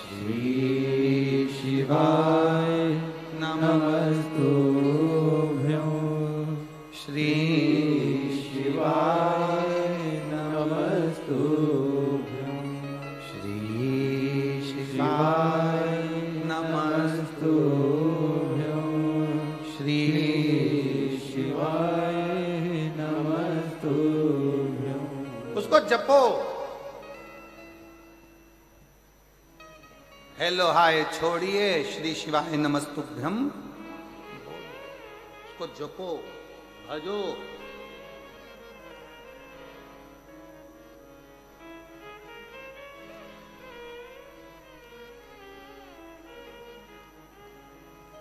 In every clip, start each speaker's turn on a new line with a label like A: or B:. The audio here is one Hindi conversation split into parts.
A: श्री शिवाय नमस्तुभ्यं। श्री शिवाय नमस्तुभ्यं। श्री शिवाय नमस्तुभ्यं। श्री शिवाय नमस्तुभ्यं। उसको जपो। हेलो हाय छोड़िए, श्री शिवाय नमस्तुभ्यम उसको जपो, भजो।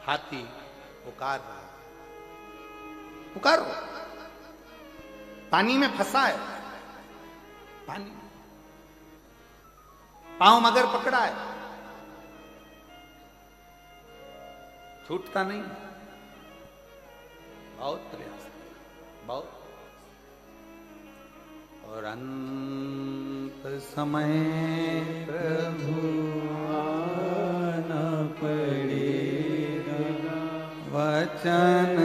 A: हाथी पुकार रहा, पुकारो। पानी में फंसा है, पानी, पांव मगर पकड़ा है, छूटता नहीं। बहुत प्रयास, बहुत। और अंत समय प्रभु आना पड़ेगा, वचन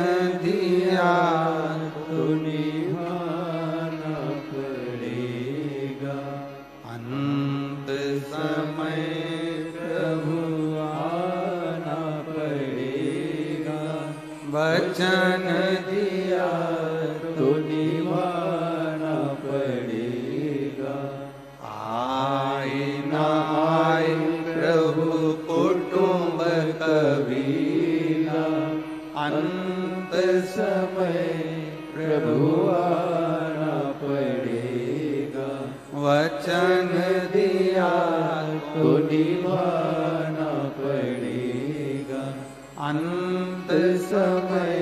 A: दिया तो निभाना पड़ेगा। अंत समय प्रभु वचन दिया तो निभाना पड़ेगा। आए ना आए प्रभु कुटुंब कबीला, अंत समय प्रभु आना पड़ेगा। वचन दिया तो निभाना पड़ेगा। अंत समय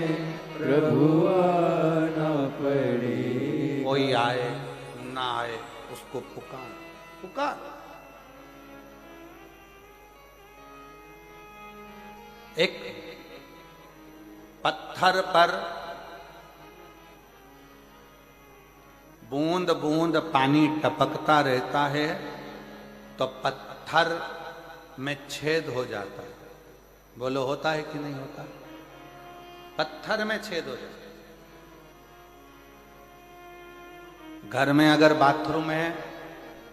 A: प्रभु आना पड़ेगा। कोई आए ना आए उसको पुकार, पुकार। एक पत्थर पर बूंद बूंद पानी टपकता रहता है तो पत्थर में छेद हो जाता है। बोलो होता है कि नहीं होता? पत्थर में छेद हो जाता है। घर में अगर बाथरूम है,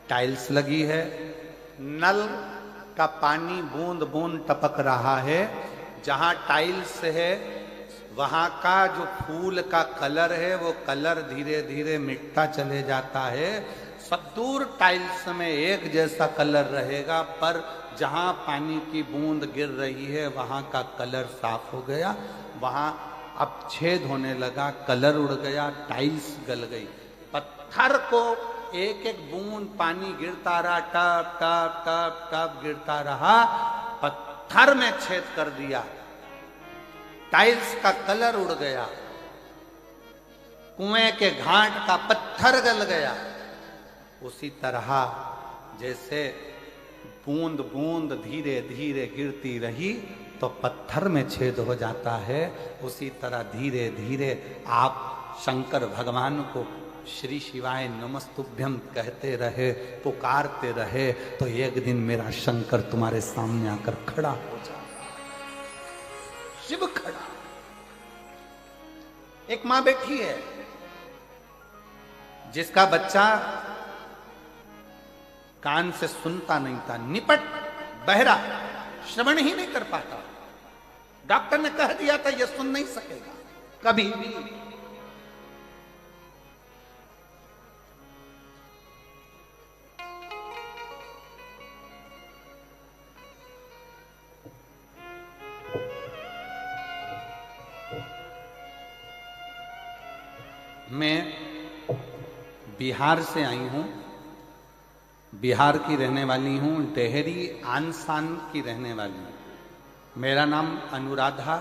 A: टाइल्स लगी है, नल का पानी बूंद बूंद टपक रहा है, जहां टाइल्स है वहां का जो फूल का कलर है वो कलर धीरे धीरे मिटता चले जाता है। सब दूर टाइल्स में एक जैसा कलर रहेगा, पर जहां पानी की बूंद गिर रही है वहां का कलर साफ हो गया, वहां अब छेद होने लगा, कलर उड़ गया, टाइल्स गल गई। पत्थर को एक एक बूंद पानी गिरता रहा, टप टप टप टप गिरता रहा, पत्थर में छेद कर दिया, टाइल्स का कलर उड़ गया, कुएं के घाट का पत्थर गल गया। उसी तरह जैसे बूंद बूंद धीरे धीरे गिरती रही तो पत्थर में छेद हो जाता है, उसी तरह धीरे धीरे आप शंकर भगवान को श्री शिवाय नमस्तुभ्यम कहते रहे, पुकारते रहे, तो एक दिन मेरा शंकर तुम्हारे सामने आकर खड़ा हो जाएगा। शिव खड़ा। एक मां बैठी है जिसका बच्चा कान से सुनता नहीं था, निपट, बहरा, श्रवण ही नहीं कर पाता। डॉक्टर ने कह दिया था यह सुन नहीं सकेगा कभी भी। मैं बिहार से आई हूं, बिहार की रहने वाली हूं, डेहरी आनसान की रहने वाली हूं। मेरा नाम अनुराधा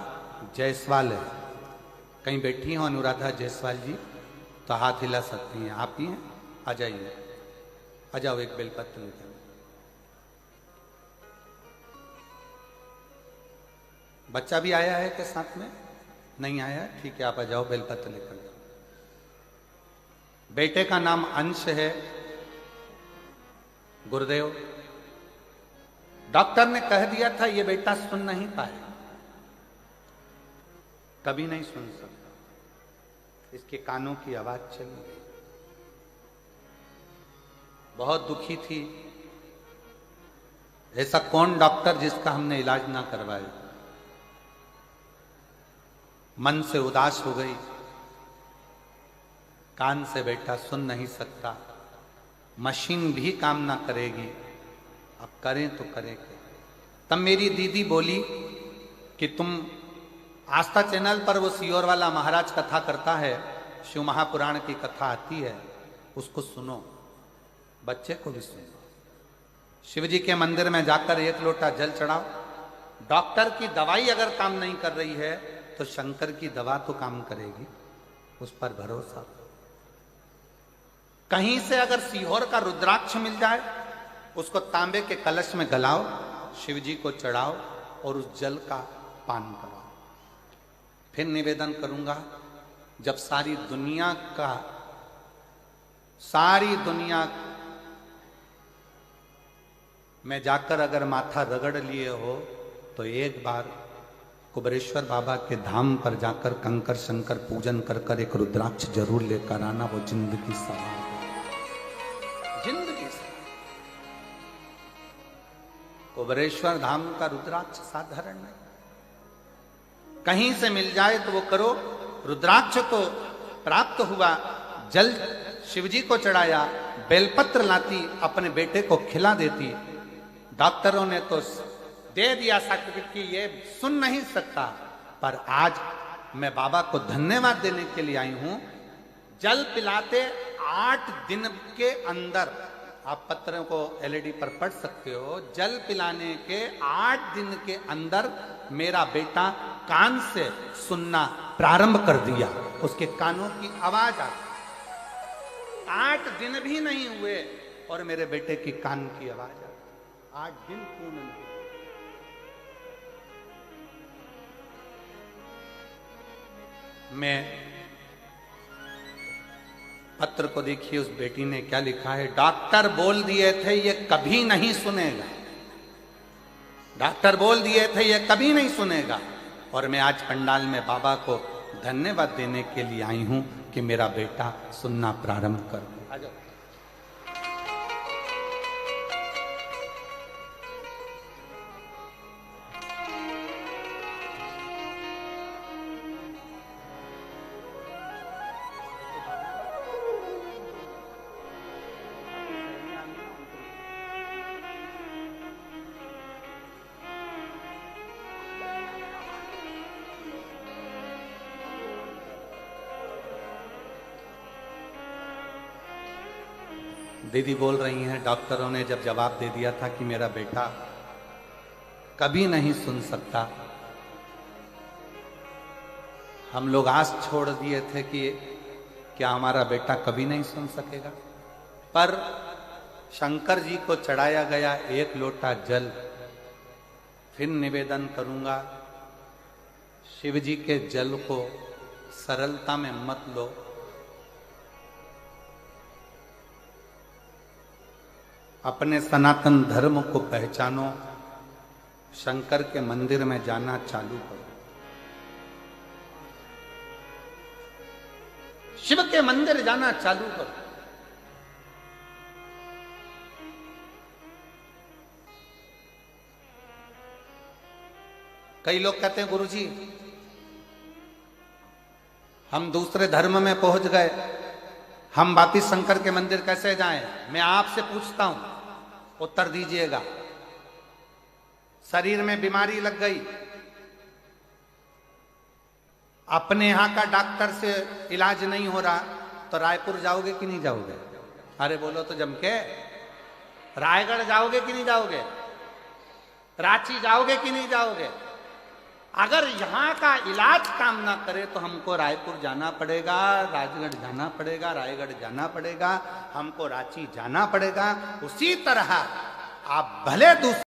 A: जायसवाल है। कहीं बैठी हो अनुराधा जायसवाल जी तो हाथ हिला सकती हैं। आप ही हैं? आ जाइए, आ जाओ, एक बेलपत्र लेकर। बच्चा भी आया है के साथ में? नहीं आया? ठीक है, आप आ जाओ, बेलपत्र लेकर। बेटे का नाम अंश है, गुरुदेव। डॉक्टर ने कह दिया था ये बेटा सुन नहीं पाए, कभी नहीं सुन सकता, इसके कानों की आवाज चली गई। बहुत दुखी थी। ऐसा कौन डॉक्टर जिसका हमने इलाज ना करवाया। मन से उदास हो गई, कान से बेटा सुन नहीं सकता, मशीन भी काम ना करेगी, अब करें तो करें क्या। तब मेरी दीदी बोली कि तुम आस्था चैनल पर वो सियोर वाला महाराज कथा करता है, शिव महापुराण की कथा आती है, उसको सुनो, बच्चे को भी सुनो। शिव जी के मंदिर में जाकर 1 लोटा जल चढ़ाओ। डॉक्टर की दवाई अगर काम नहीं कर रही है तो शंकर की दवा तो काम करेगी, उस पर भरोसा। कहीं से अगर सीहोर का रुद्राक्ष मिल जाए, उसको तांबे के कलश में गलाओ, शिव जी को चढ़ाओ और उस जल का पान कराओ। फिर निवेदन करूंगा, जब सारी दुनिया में जाकर अगर माथा रगड़ लिए हो तो एक बार कुबेरेश्वर बाबा के धाम पर जाकर कंकर शंकर पूजन कर कर एक रुद्राक्ष जरूर लेकर आना। वो जिंदगी सवार है, जिंदगी सवार। कुबेरेश्वर धाम का रुद्राक्ष साधारण नहीं, कहीं से मिल जाए तो वो करो। रुद्राक्ष को प्राप्त हुआ, जल शिवजी को चढ़ाया, बेलपत्र लाती, अपने बेटे को खिला देती। डॉक्टरों ने तो दे दिया सर्टिफिकेट कि ये सुन नहीं सकता, पर आज मैं बाबा को धन्यवाद देने के लिए आई हूं। जल पिलाते 8 दिन के अंदर, आप पत्रों को एलईडी पर पढ़ सकते हो, जल पिलाने के 8 दिन के अंदर मेरा बेटा कान से सुनना प्रारंभ कर दिया, उसके कानों की आवाज आ। 8 दिन भी नहीं हुए और मेरे बेटे की कान की आवाज आ। 8 दिन पूर्ण नहीं। मैं पत्र को देखिए, उस बेटी ने क्या लिखा है। डॉक्टर बोल दिए थे ये कभी नहीं सुनेगा, डॉक्टर बोल दिए थे ये कभी नहीं सुनेगा, और मैं आज पंडाल में बाबा को धन्यवाद देने के लिए आई हूं कि मेरा बेटा सुनना प्रारंभ कर दिया। आ जाओ। दीदी बोल रही हैं, डॉक्टरों ने जब जवाब दे दिया था कि मेरा बेटा कभी नहीं सुन सकता, हम लोग आस छोड़ दिए थे कि क्या हमारा बेटा कभी नहीं सुन सकेगा। पर शंकर जी को चढ़ाया गया 1 लोटा जल, फिर निवेदन करूंगा, शिव जी के जल को सरलता में मत लो। अपने सनातन धर्म को पहचानो, शंकर के मंदिर में जाना चालू करो। शिव के मंदिर जाना चालू करो। कई लोग कहते हैं गुरुजी हम दूसरे धर्म में पहुंच गए, हम वापिस शंकर के मंदिर कैसे जाएं? मैं आपसे पूछता हूं, उत्तर दीजिएगा। शरीर में बीमारी लग गई, अपने यहां का डॉक्टर से इलाज नहीं हो रहा, तो रायपुर जाओगे कि नहीं जाओगे? अरे बोलो तो जम के। रायगढ़ जाओगे कि नहीं जाओगे? रांची जाओगे कि नहीं जाओगे? अगर यहां का इलाज काम ना करे तो हमको रायपुर जाना पड़ेगा, राजगढ़ जाना पड़ेगा, रायगढ़ जाना पड़ेगा, हमको रांची जाना पड़ेगा। उसी तरह आप भले दूसरे